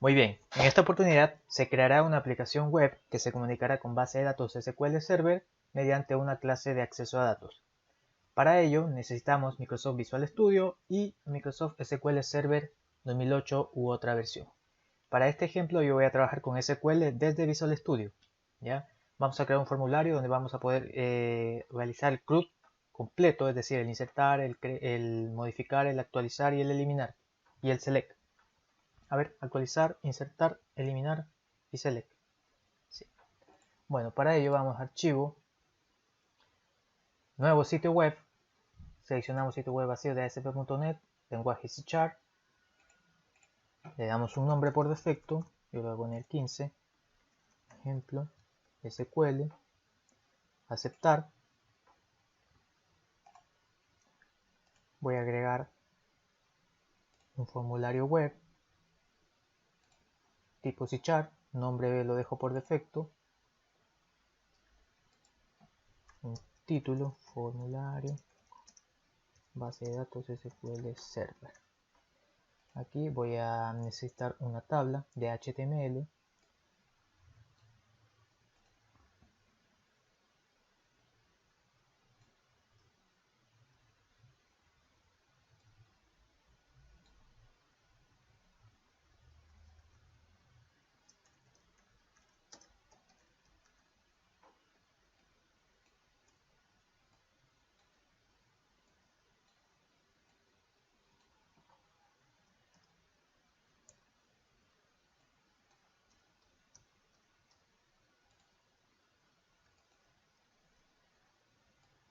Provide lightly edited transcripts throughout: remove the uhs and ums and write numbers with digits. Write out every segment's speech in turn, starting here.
Muy bien, en esta oportunidad se creará una aplicación web que se comunicará con base de datos SQL Server mediante una clase de acceso a datos. Para ello necesitamos Microsoft Visual Studio y Microsoft SQL Server 2008 u otra versión. Para este ejemplo yo voy a trabajar con SQL desde Visual Studio. ¿Ya? Vamos a crear un formulario donde vamos a poder realizar el CRUD completo, es decir, el insertar, el modificar, el actualizar y el eliminar, y el select. A ver, actualizar, insertar, eliminar y select. Sí. Bueno, para ello vamos a archivo, nuevo sitio web, seleccionamos sitio web vacío de ASP.NET, lenguaje C#, le damos un nombre por defecto, yo voy a poner 15, ejemplo, SQL, aceptar, voy a agregar un formulario web, tipo C#, nombre lo dejo por defecto, un título, formulario, base de datos SQL Server. Aquí voy a necesitar una tabla de HTML.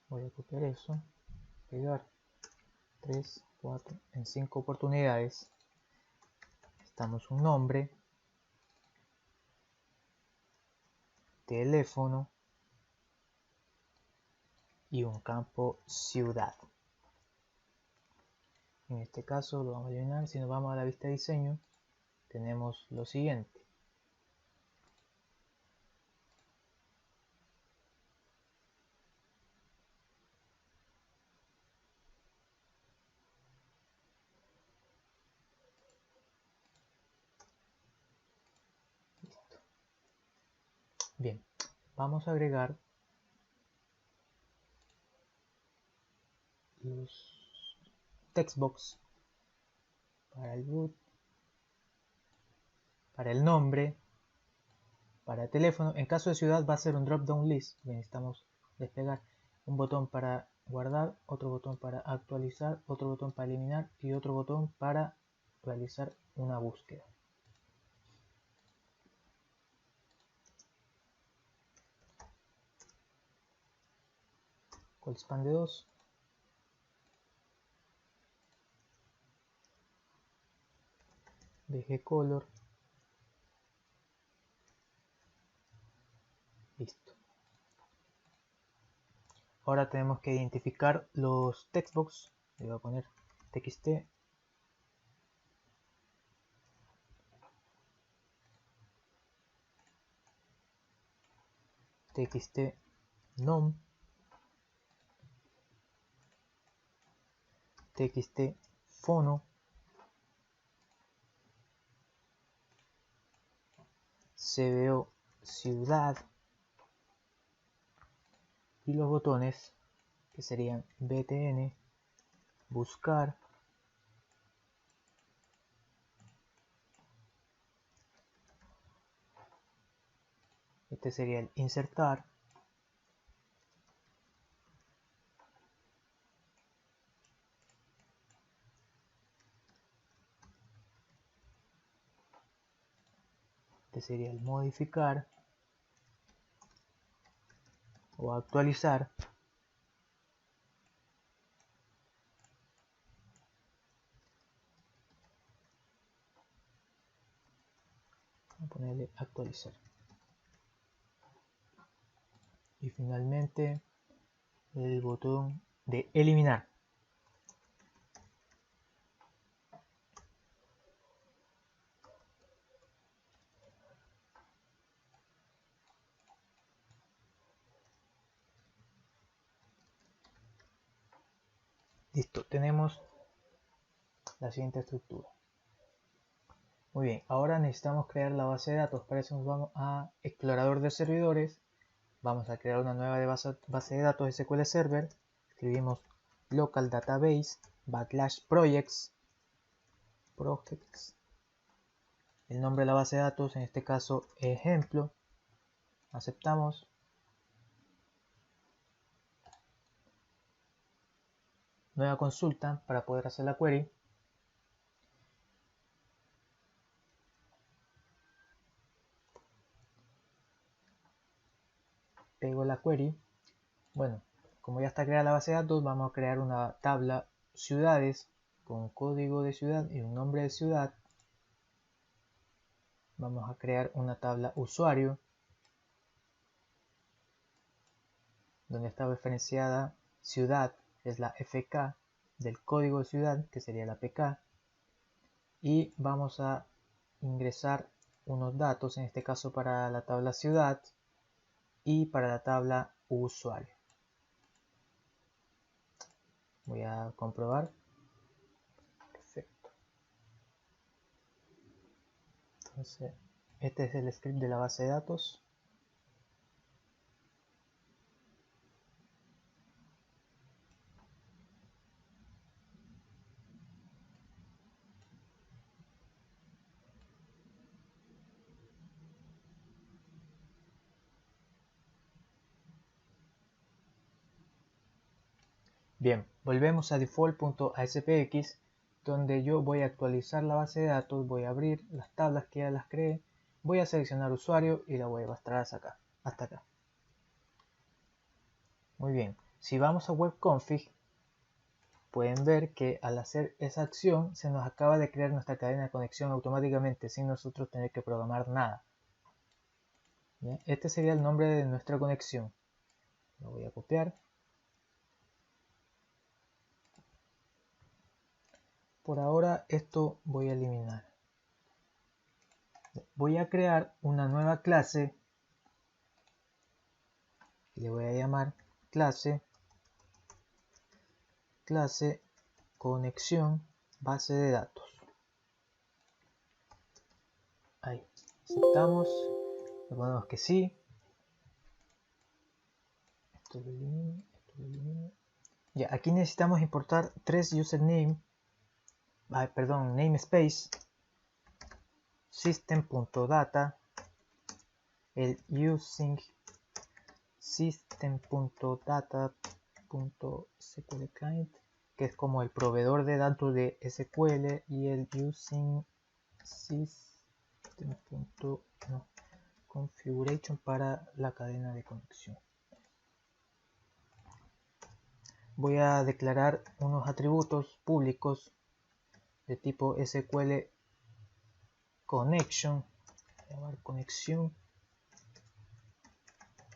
Voy a copiar eso, pegar 3, 4, en 5 oportunidades. Necesitamos un nombre, teléfono y un campo ciudad. En este caso lo vamos a llenar. Si nos vamos a la vista de diseño, tenemos lo siguiente. Bien, vamos a agregar los textbox para el root, para el nombre, para el teléfono. En caso de ciudad va a ser un drop down list. Necesitamos desplegar un botón para guardar, otro botón para actualizar, otro botón para eliminar y otro botón para realizar una búsqueda. Span de 2. BG color. Listo. Ahora tenemos que identificar los textbox. Le voy a poner txt. Txt nom. Txt fono. CBO ciudad. Y los botones que serían btn, buscar, este sería el insertar, este sería el modificar o actualizar, voy a ponerle actualizar, y finalmente el botón de eliminar. Listo, tenemos la siguiente estructura. Muy bien, ahora necesitamos crear la base de datos. Para eso nos vamos a explorador de servidores. Vamos a crear una nueva base de datos SQL Server. Escribimos local database /projects. El nombre de la base de datos, en este caso ejemplo. Aceptamos. Nueva consulta para poder hacer la query. Pego la query. Bueno, como ya está creada la base de datos, vamos a crear una tabla ciudades con código de ciudad y un nombre de ciudad. Vamos a crear una tabla usuario donde está referenciada ciudad, es la FK del código de ciudad, que sería la PK, y vamos a ingresar unos datos, en este caso para la tabla ciudad y para la tabla usuario. Voy a comprobar. Perfecto. Entonces, este es el script de la base de datos. Bien, volvemos a default.aspx, donde yo voy a actualizar la base de datos, voy a abrir las tablas que ya las creé, voy a seleccionar usuario y la voy a arrastrar hasta acá. Muy bien, si vamos a webconfig, pueden ver que al hacer esa acción se nos acaba de crear nuestra cadena de conexión automáticamente sin nosotros tener que programar nada. ¿Bien? Este sería el nombre de nuestra conexión. Lo voy a copiar. Por ahora esto voy a eliminar. Voy a crear una nueva clase y le voy a llamar clase conexión base de datos. Ahí, aceptamos, le ponemos que sí. Esto lo elimino, esto lo elimino. Ya, aquí necesitamos importar tres username, namespace, system.data, el using system.data.sqlclient, que es como el proveedor de datos de SQL, y el using system.configuration para la cadena de conexión. Voy a declarar unos atributos públicos de tipo SQL connection, llamar conexión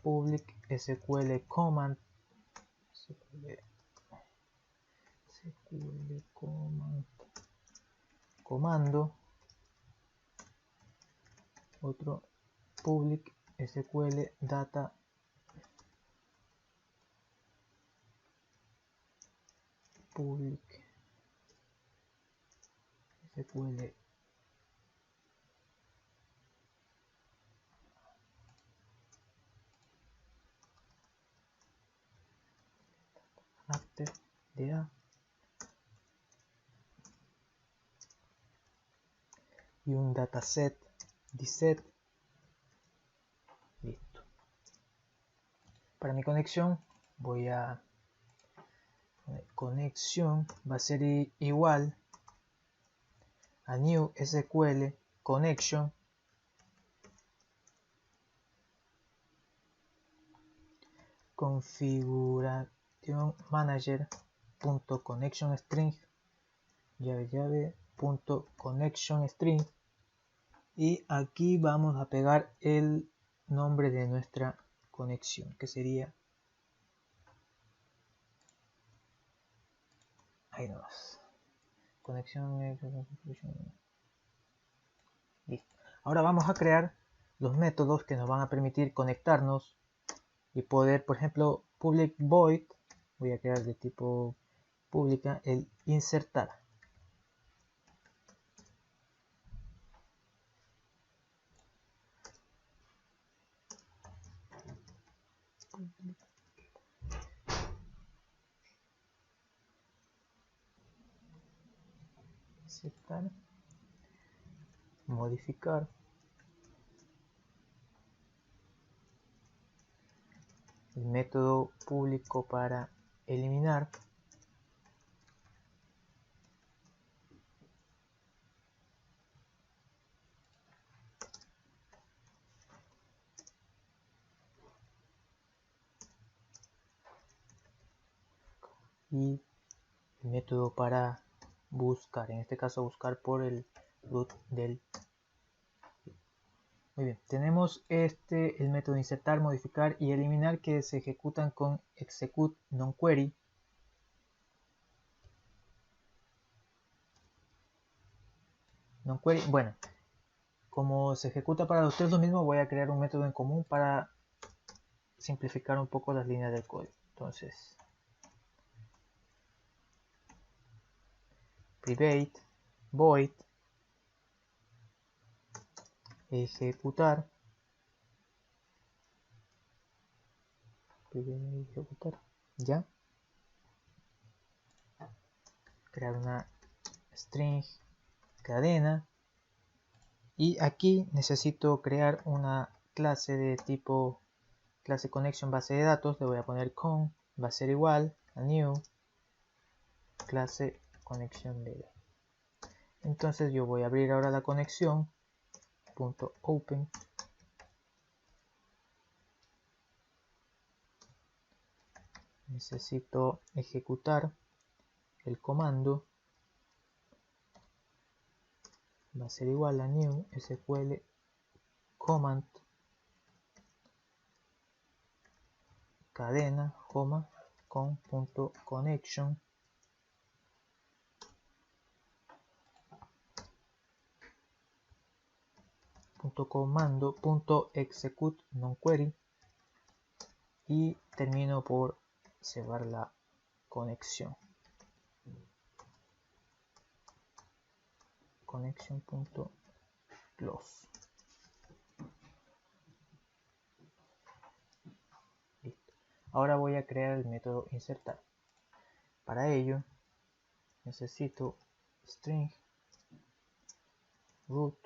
public SQL command, comando, otro public SQL data, public SQL after DA, y un dataset dset. Listo. Para mi conexión voy a conexión va a ser igual a new SQL connection configuración manager .connection string connection string, y aquí vamos a pegar el nombre de nuestra conexión, que sería ahí nomás, conexión. Listo. Ahora vamos a crear los métodos que nos van a permitir conectarnos y poder, por ejemplo, public void, voy a crear de tipo pública el insertar. insertar, modificar, el método público para eliminar, y el método para buscar, en este caso buscar por el root del. Muy bien, tenemos el método insertar, modificar y eliminar que se ejecutan con execute nonQuery. Bueno, como se ejecuta para los tres lo mismo, voy a crear un método en común para simplificar un poco las líneas del código. Entonces, private void ejecutar, ya, crear una string cadena, y aquí necesito crear una clase de tipo clase connection base de datos. Le voy a poner con, va a ser igual a new clase conexión DB. Entonces yo voy a abrir ahora la conexión .open, necesito ejecutar el comando, va a ser igual a new SQL command cadena, con .connection .comando .execute nonQuery, y termino por cerrar la conexión. Connection.close. Listo. Ahora voy a crear el método insertar. Para ello necesito string root,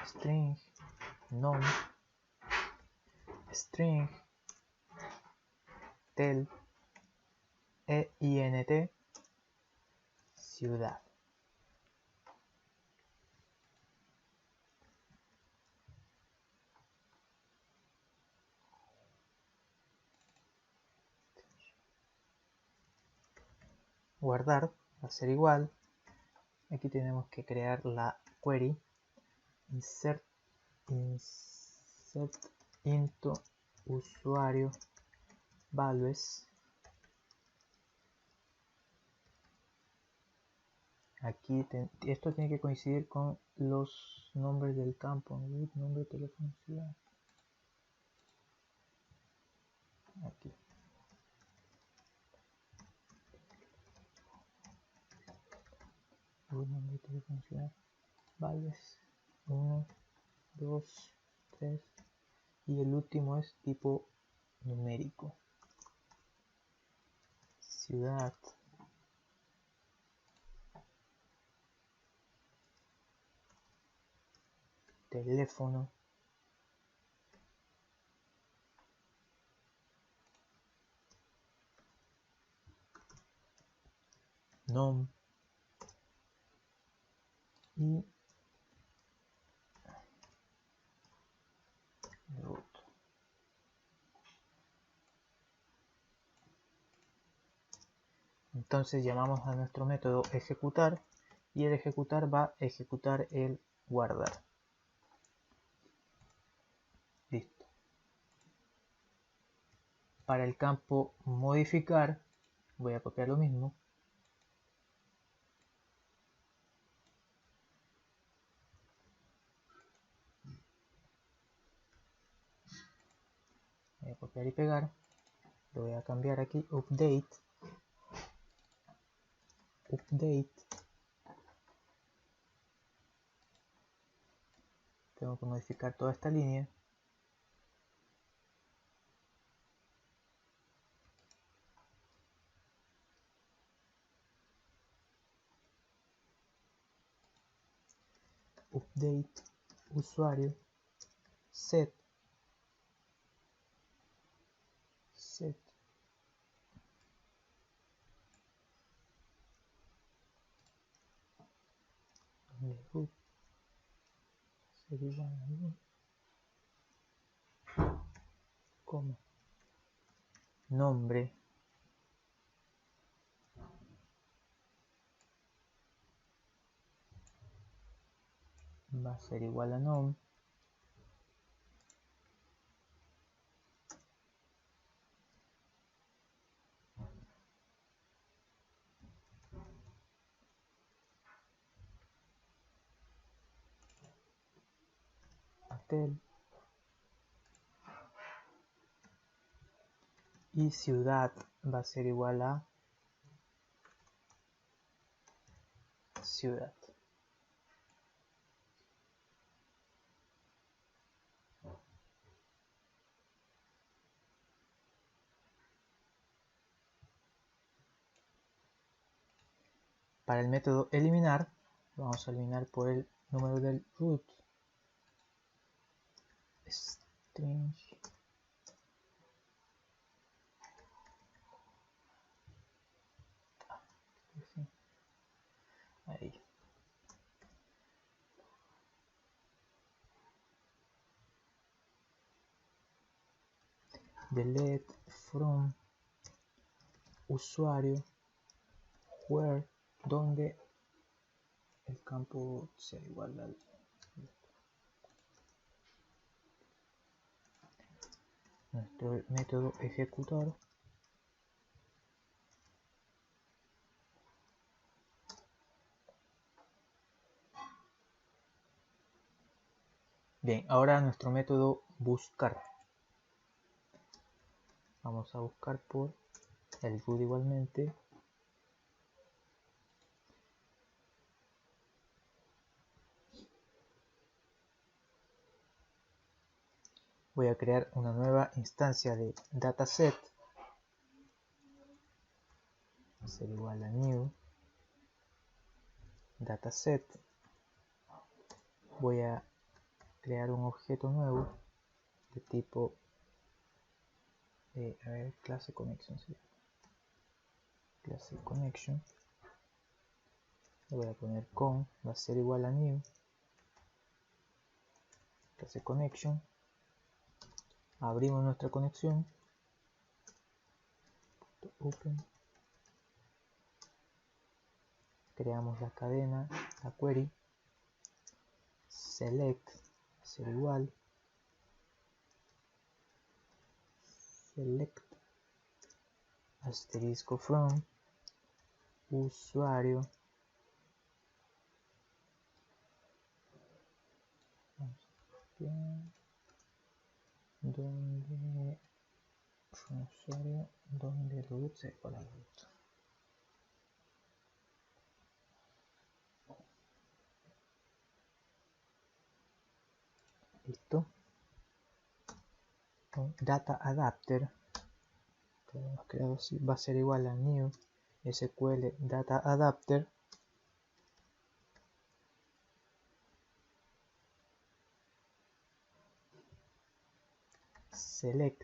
string nom, string tel int ciudad. Guardar, va a ser igual. Aquí tenemos que crear la query insert into usuario values. Aquí esto tiene que coincidir con los nombres del campo, nombre, teléfono, ciudad. Aquí. Nombre, teléfono, ciudad. Values 1, 2, 3. Y el último es tipo numérico. Ciudad. Teléfono. Nom. Y root. Entonces llamamos a nuestro método ejecutar, y el ejecutar va a ejecutar el guardar. Listo. Para el campo modificar voy a copiar lo mismo. Voy a copiar y pegar. Lo voy a cambiar aquí, update. Tengo que modificar toda esta línea. update usuario set root sería como nombre va a ser igual a num hotel y ciudad va a ser igual a ciudad. Para el método eliminar, vamos a eliminar por el número del root string ahí. Delete from usuario where, donde el campo sea igual al nuestro método ejecutor. Bien, ahora nuestro método buscar. Vamos a buscar por el root igualmente. Voy a crear una nueva instancia de dataset. Va a ser igual a new dataset. Voy a crear un objeto nuevo de tipo clase connection, ¿sí? Clase connection. Le voy a poner con, va a ser igual a new clase connection. Abrimos nuestra conexión, open, creamos la cadena, la query, select, va a ser igual, select, asterisco from, usuario, donde usuario, donde root se igual a root. Listo. Data adapter que hemos creado así va a ser igual a new SQL data adapter select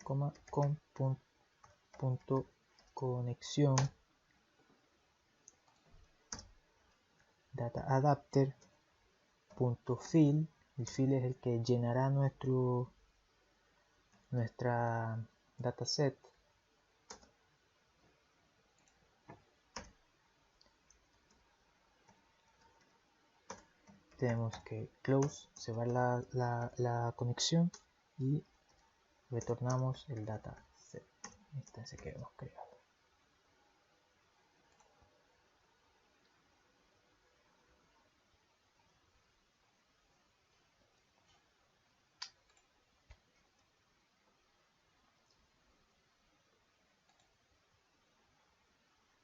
con punto conexión data adapter punto fill. El fill es el que llenará nuestra dataset. Tenemos que close, se va la conexión y retornamos el dataset instancia que hemos creado.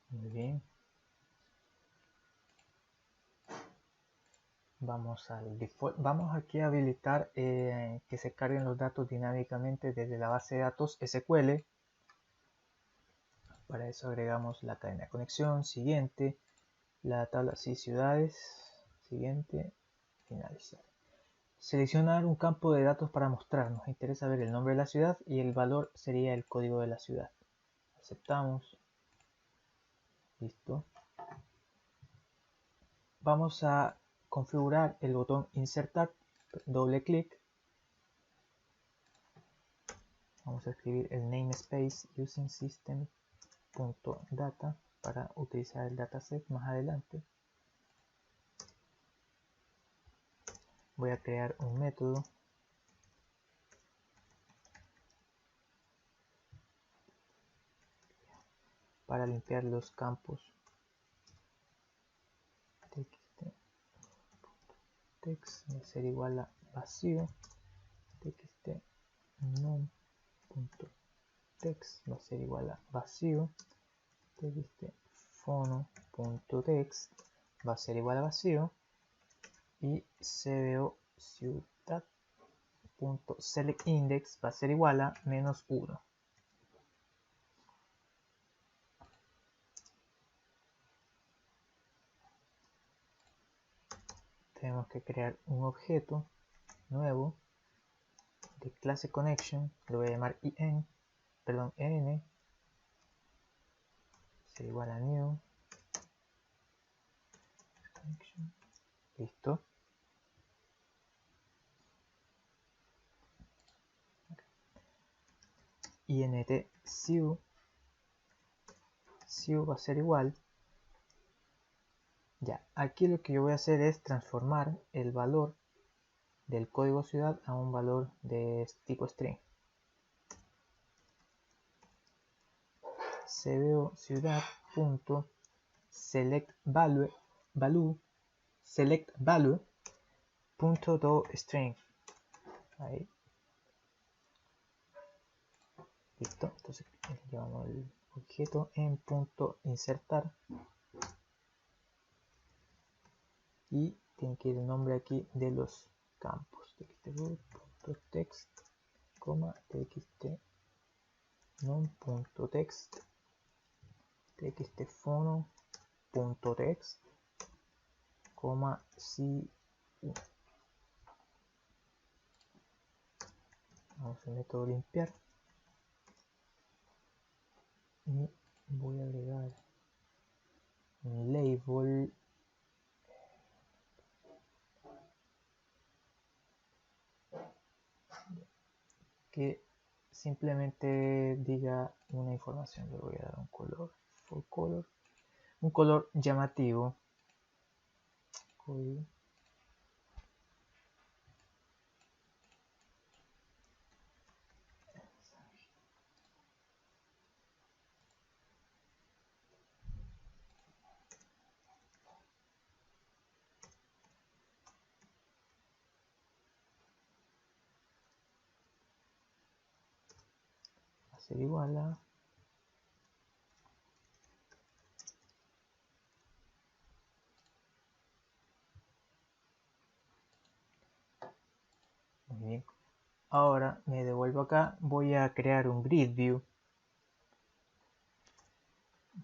Muy bien. Vamos al default. Vamos aquí a habilitar que se carguen los datos dinámicamente desde la base de datos SQL. Para eso agregamos la cadena de conexión, siguiente, la tabla ciudades, siguiente, finalizar. Seleccionar un campo de datos para mostrar. Nos interesa ver el nombre de la ciudad y el valor sería el código de la ciudad. Aceptamos. Listo. Vamos a configurar el botón insertar. Doble clic. Vamos a escribir el namespace using system.data para utilizar el dataset más adelante. Voy a crear un método para limpiar los campos text va a ser igual a vacío, txt num.text va a ser igual a vacío, txt fono.text va a ser igual a vacío y cbo ciudad.selectIndex va a ser igual a -1. Tenemos que crear un objeto nuevo de clase connection, lo voy a llamar en, será igual a new connection. Listo. int siu va a ser igual. Ya, aquí lo que yo voy a hacer es transformar el valor del código ciudad a un valor de tipo string. cbo ciudad.selectValue.toString. Ahí. Listo. Entonces llevamos el objeto en punto insertar y tiene que ir el nombre aquí de los campos txt.text, txt num.text, txtfono.text, si. Vamos al método limpiar y voy a agregar un label que simplemente diga una información. Le voy a dar un color, full color, un color llamativo. Va a ser igual a muy bien. Ahora me devuelvo acá, voy a crear un grid view.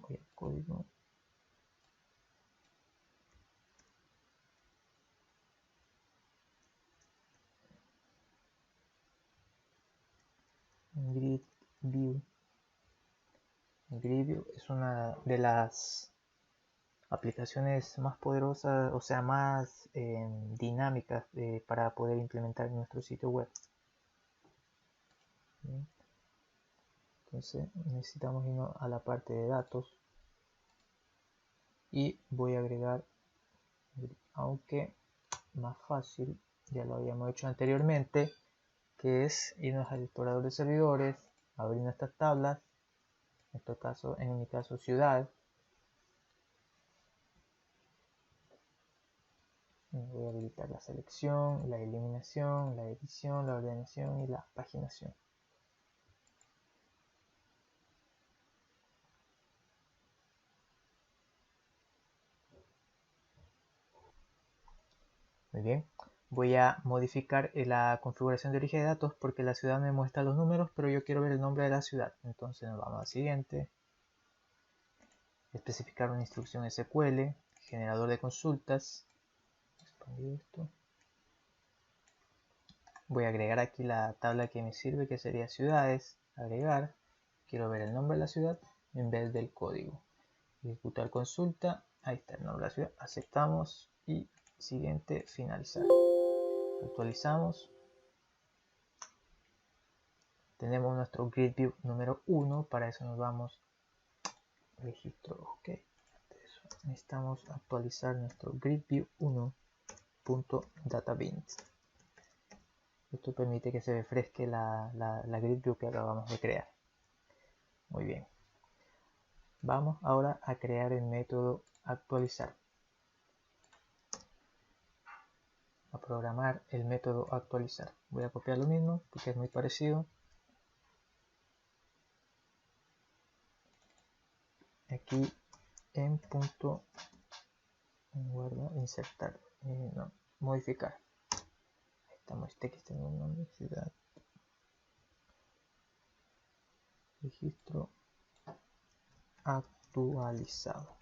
Voy a código. Grid view. Grid view es una de las aplicaciones más poderosas, o sea, más dinámicas para poder implementar en nuestro sitio web. Bien. Entonces necesitamos irnos a la parte de datos y voy a agregar, aunque más fácil, ya lo habíamos hecho anteriormente, que es irnos al explorador de servidores, abrir nuestras tablas, en mi caso ciudad. Voy a habilitar la selección, la eliminación, la edición, la ordenación y la paginación. Muy bien, voy a modificar la configuración de origen de datos porque la ciudad me muestra los números, pero yo quiero ver el nombre de la ciudad. Entonces nos vamos al siguiente. Especificar una instrucción SQL, generador de consultas, esto. Voy a agregar aquí la tabla que me sirve, que sería ciudades, agregar. Quiero ver el nombre de la ciudad en vez del código. Ejecutar consulta, ahí está el nombre de la ciudad, aceptamos y siguiente, finalizar. Actualizamos. Tenemos nuestro grid view número 1, para eso nos vamos registro, ok. Necesitamos actualizar nuestro grid view 1.databins. Esto permite que se refresque la grid view que acabamos de crear. Muy bien. Vamos ahora a crear el método actualizar. A programar el método actualizar. Voy a copiar lo mismo porque es muy parecido. Aquí en punto guarda, insertar, no, modificar. Ahí estamos, text en un nombre, ciudad, registro actualizado.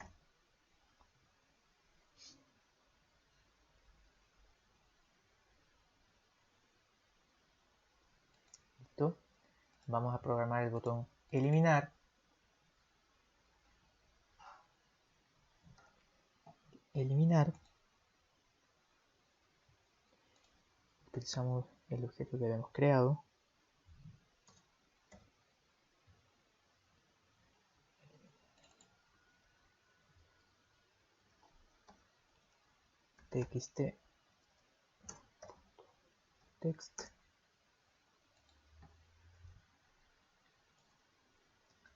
Listo. Vamos a programar el botón eliminar. Eliminar. Utilizamos el objeto que habíamos creado. Txt text.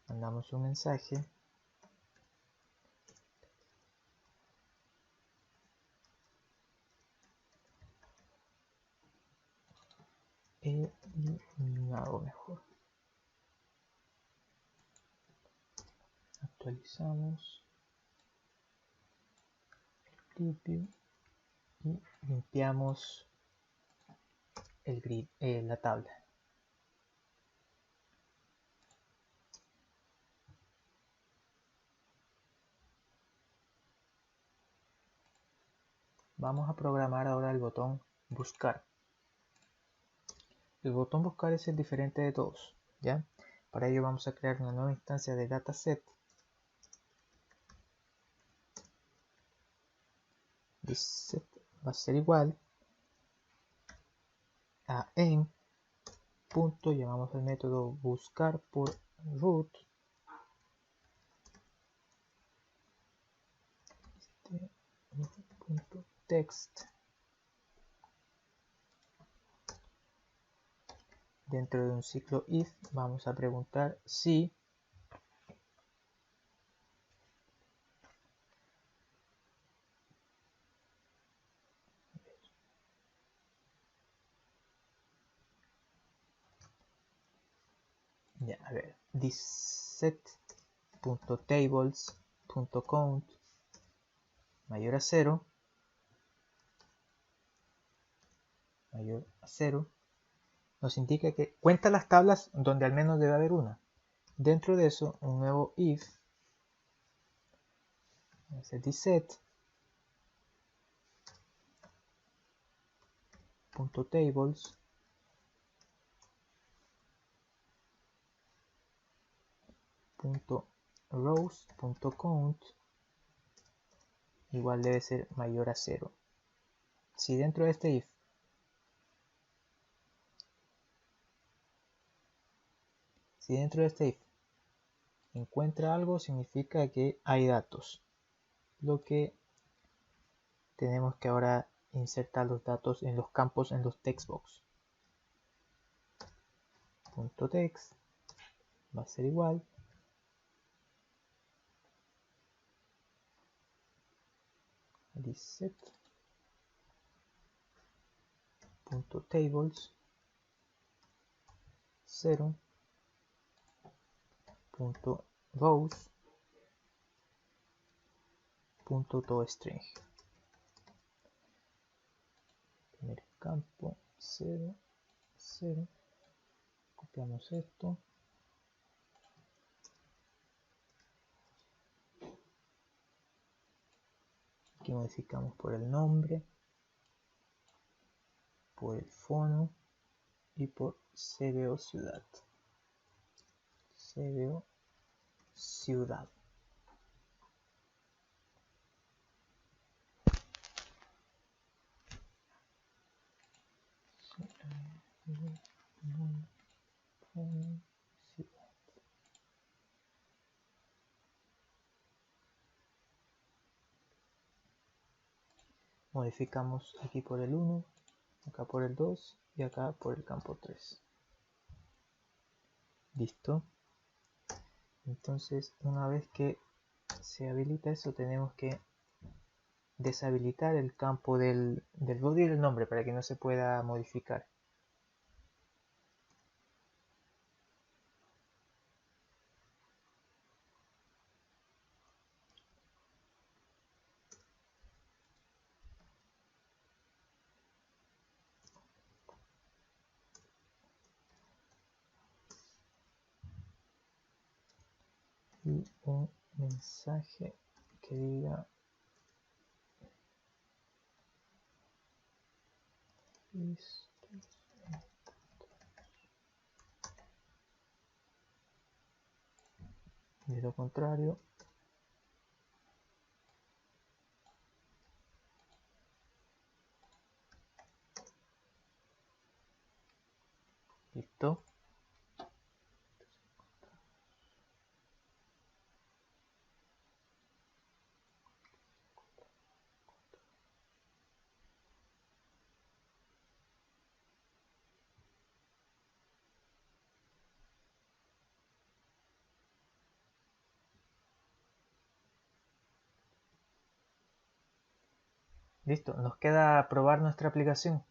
Mandamos un mensaje. Eliminado mejor. Actualizamos el grid y limpiamos el grid, la tabla. Vamos a programar ahora el botón buscar. El botón buscar es el diferente de todos, ¿ya? Para ello vamos a crear una nueva instancia de dataset. Dataset va a ser igual a en punto, llamamos el método buscar por root. Punto text. Dentro de un ciclo if vamos a preguntar si a ver, thisset.tables.count mayor a 0, nos indica que cuenta las tablas donde al menos debe haber una. Dentro de eso, un nuevo if, thisset.tables .rows.count igual debe ser mayor a 0. Si dentro de este if encuentra algo, significa que hay datos. Lo que tenemos que ahora insertar los datos en los campos en los textbox. .text va a ser igual thisset.tables 0.rows.toString. Primer campo 0, 0. Copiamos esto. Aquí modificamos por el nombre. por el fono y por CBO ciudad. CBO ciudad. Modificamos aquí por el 1, acá por el 2 y acá por el campo 3. Listo. Entonces, una vez que se habilita eso, tenemos que deshabilitar el campo del body y el nombre para que no se pueda modificar. Y un mensaje que diga de lo contrario listo. Listo, nos queda probar nuestra aplicación.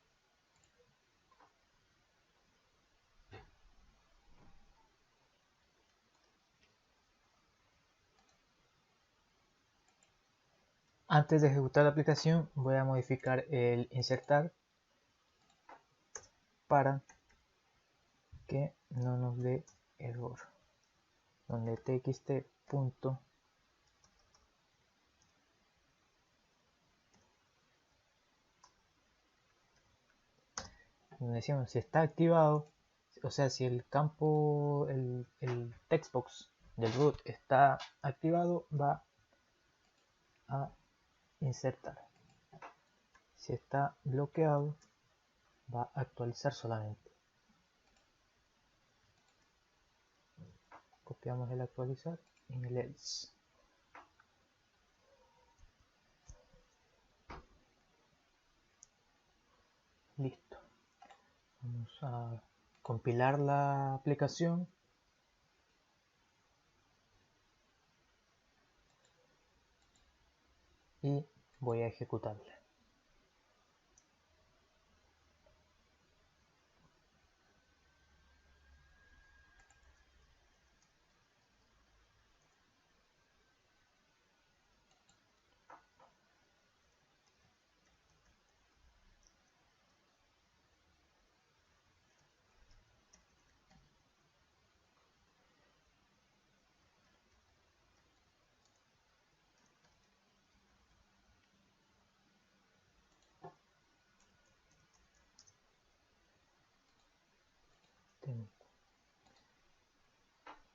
Antes de ejecutar la aplicación voy a modificar el insertar para que no nos dé error, donde txt punto donde decimos si está activado, o sea, si el campo, el textbox del root está activado, va a insertar. Si está bloqueado, va a actualizar solamente. Copiamos el actualizar en el else. Listo. Vamos a compilar la aplicación. Y voy a ejecutarla.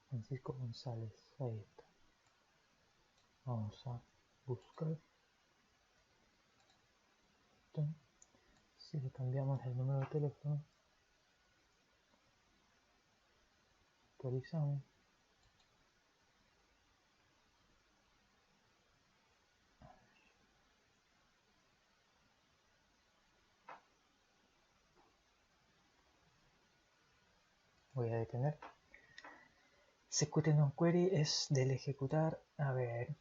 Francisco González, ahí está. Vamos a buscar. Si le cambiamos el número de teléfono, actualizamos. Voy a detener. Execute non query es del ejecutar. A ver.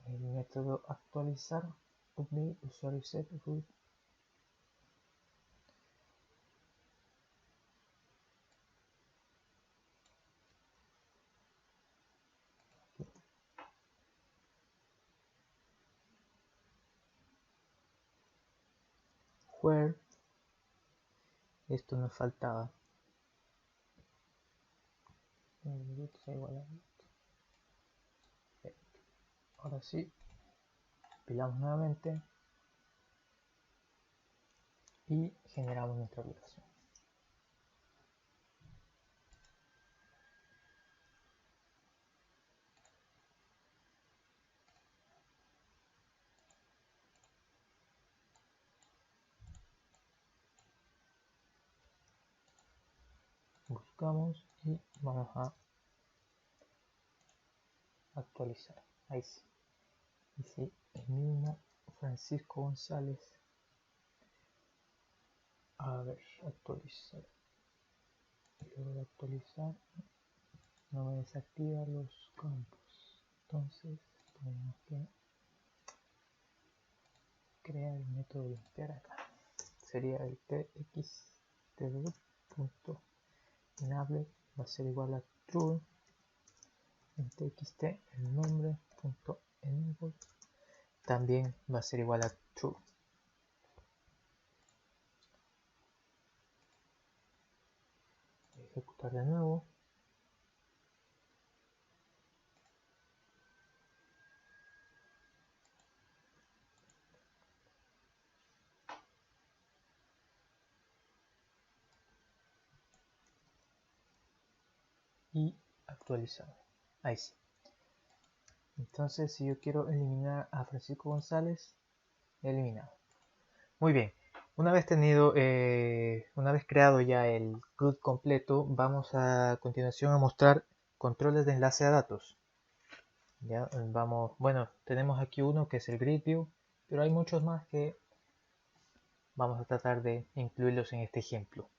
El método actualizar. Update usuario set root. Where. Esto nos faltaba. Ahora sí. Compilamos nuevamente. y generamos nuestra aplicación. Buscamos y vamos a actualizar. Ahí sí. Y sí, el mismo Francisco González. A ver, actualizar. Luego de actualizar, no me desactiva los campos. Entonces, tenemos que crear el método limpiar acá. Sería el txt.enable va a ser igual a true. En txt el nombre.enable también va a ser igual a true. Voy a ejecutar de nuevo. Y actualizar. Ahí sí. Entonces, si yo quiero eliminar a Francisco González, eliminado. Muy bien. Una vez creado ya el CRUD completo, vamos a continuación a mostrar controles de enlace a datos. Ya vamos, bueno, tenemos aquí uno que es el Grid View, pero hay muchos más que vamos a tratar de incluirlos en este ejemplo.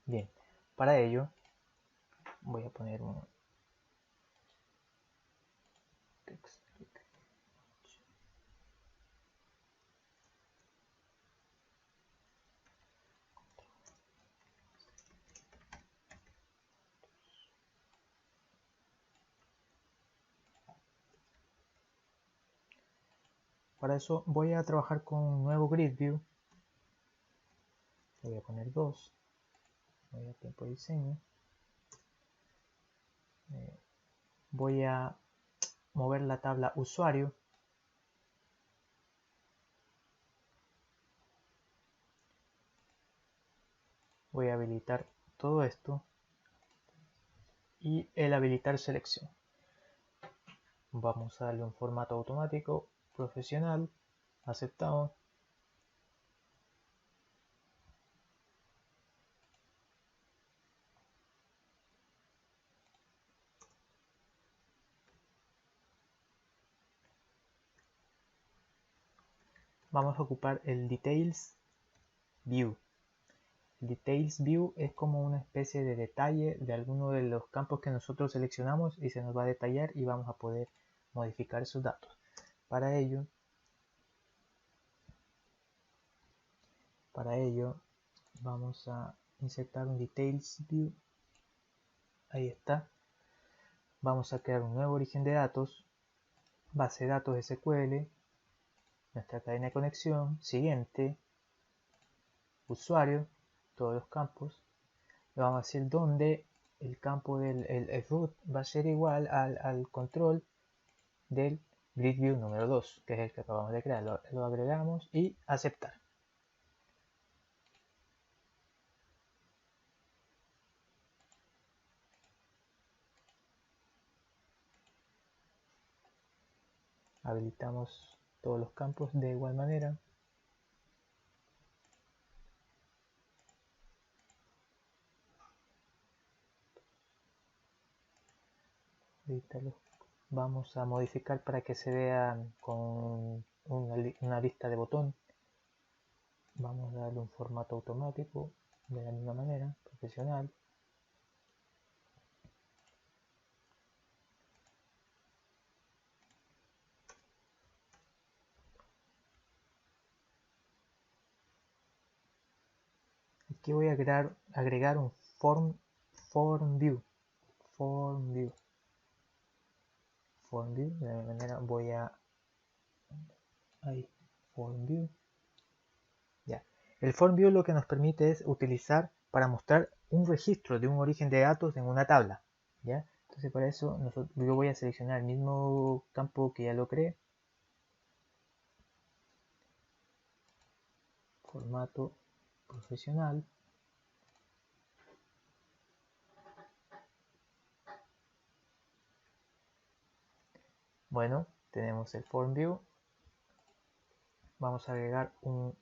Bien, para ello voy a poner un text. Para eso voy a trabajar con un nuevo Grid View. Voy a poner 2. Voy a tiempo de diseño. Voy a mover la tabla usuario. Voy a habilitar todo esto y el habilitar selección. Vamos a darle un formato automático, profesional, aceptado. Vamos a ocupar el Details View. El Details View es como una especie de detalle de alguno de los campos que nosotros seleccionamos y se nos va a detallar y vamos a poder modificar esos datos. Para ello vamos a insertar un Details View. Ahí está. Vamos a crear un nuevo origen de datos, base de datos SQL, nuestra cadena de conexión, siguiente, usuario, todos los campos. Le vamos a decir donde el campo del el root va a ser igual al control del Grid View número 2, que es el que acabamos de crear. Lo agregamos y aceptar. Habilitamos todos los campos de igual manera. Vamos a modificar para que se vean con una lista de botón. Vamos a darle un formato automático de la misma manera, profesional. Aquí voy a agregar un form view. De la misma manera voy a form view. Ya. El form view lo que nos permite es utilizar para mostrar un registro de un origen de datos en una tabla. ¿ya? Entonces para eso yo voy a seleccionar el mismo campo que ya lo creé, formato profesional, bueno, tenemos el form view, vamos a agregar un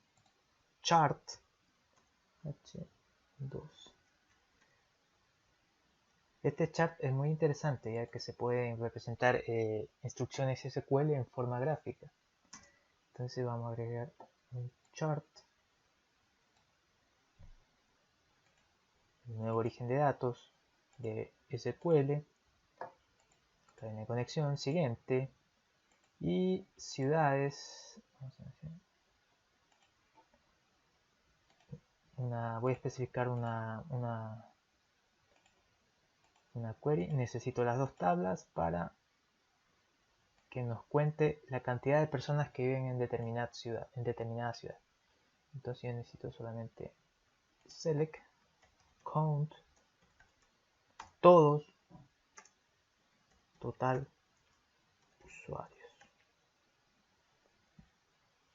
chart H2. Este chart es muy interesante ya que se pueden representar instrucciones SQL en forma gráfica. Entonces vamos a agregar un chart, un nuevo origen de datos de SQL, cadena de conexión, siguiente, y ciudades, voy a especificar una query, necesito las dos tablas para que nos cuente la cantidad de personas que viven en determinada ciudad. Entonces yo necesito solamente select count todos total usuarios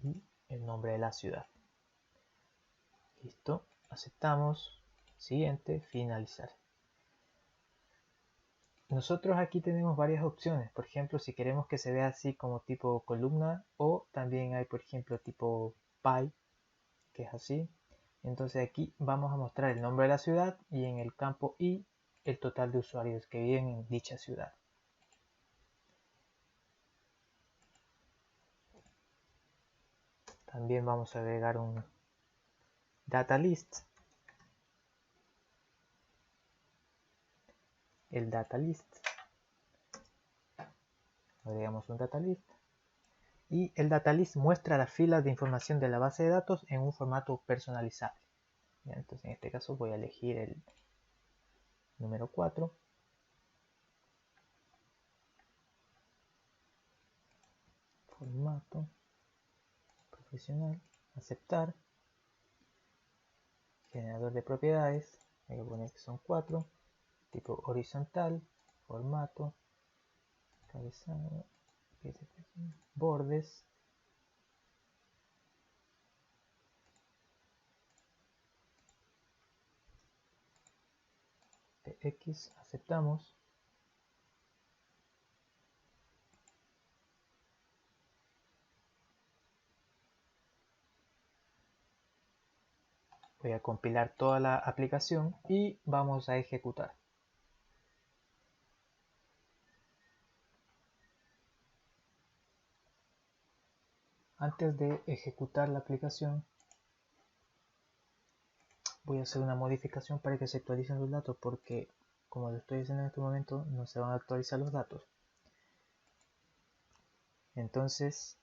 y el nombre de la ciudad. Listo, aceptamos, siguiente, finalizar. Nosotros aquí tenemos varias opciones, por ejemplo si queremos que se vea así como tipo columna, o también hay por ejemplo tipo pie, que es así. Entonces aquí vamos a mostrar el nombre de la ciudad y en el campo I el total de usuarios que viven en dicha ciudad. También vamos a agregar un data list. El data list. Agregamos un data list. Y el data list muestra las filas de información de la base de datos en un formato personalizable. Entonces en este caso voy a elegir el número 4. Formato profesional. Aceptar. Generador de propiedades. Voy a poner que son 4. Tipo horizontal. Formato. Cabezado. Bordes. X. Aceptamos. Voy a compilar toda la aplicación y vamos a ejecutar. Antes de ejecutar la aplicación, voy a hacer una modificación para que se actualicen los datos, porque como lo estoy haciendo en este momento, no se van a actualizar los datos. Entonces,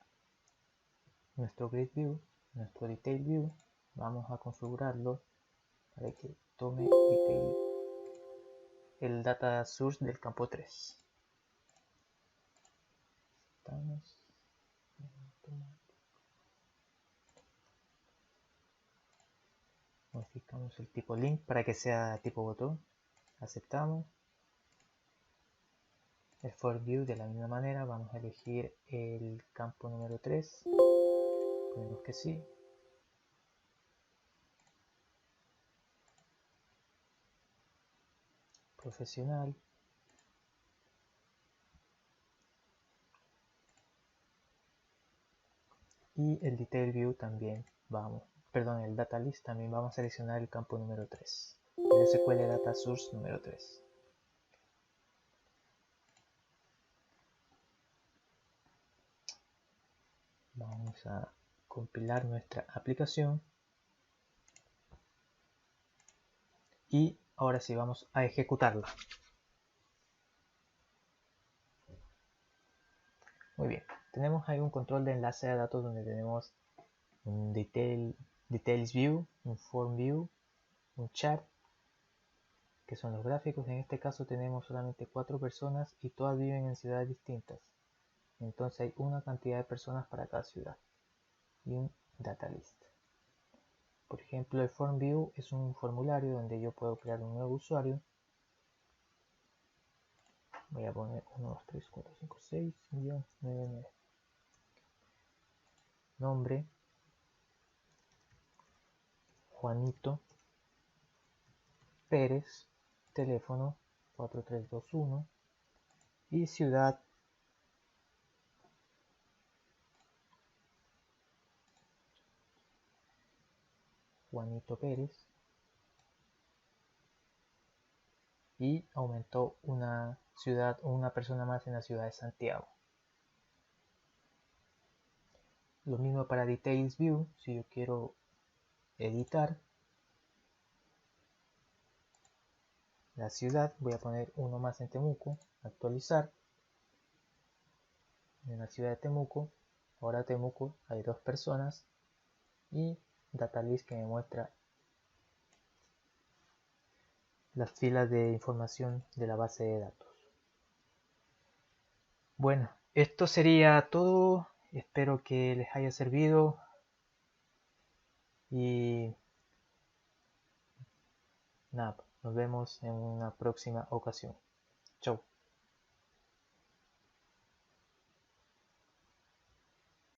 nuestro grid view, nuestro detail view, vamos a configurarlo para que tome detail, el data source del campo 3. Modificamos el tipo link para que sea tipo botón. Aceptamos. El for view de la misma manera, vamos a elegir el campo número 3. Ponemos que sí. Profesional. Y el detail view también el data list también vamos a seleccionar el campo número 3. El SQL data source número 3. Vamos a compilar nuestra aplicación. Y ahora sí vamos a ejecutarla. Muy bien, tenemos ahí un control de enlace de datos donde tenemos un details view, un form view, un chart, que son los gráficos. En este caso tenemos solamente 4 personas y todas viven en ciudades distintas. Entonces hay una cantidad de personas para cada ciudad y un data list. Por ejemplo, el form view es un formulario donde yo puedo crear un nuevo usuario. Voy a poner 1, 2, 3, 4, 5, 6, 9, 9. Nombre, Juanito Pérez, teléfono 4321 y ciudad Juanito Pérez, y aumentó una ciudad o una persona más en la ciudad de Santiago. Lo mismo para Details View. Si yo quiero editar la ciudad, voy a poner uno más en Temuco, actualizar. En la ciudad de Temuco, ahora Temuco hay 2 personas, y Datalist que me muestra las filas de información de la base de datos. Bueno, esto sería todo. Espero que les haya servido y nada, nos vemos en una próxima ocasión. Chau.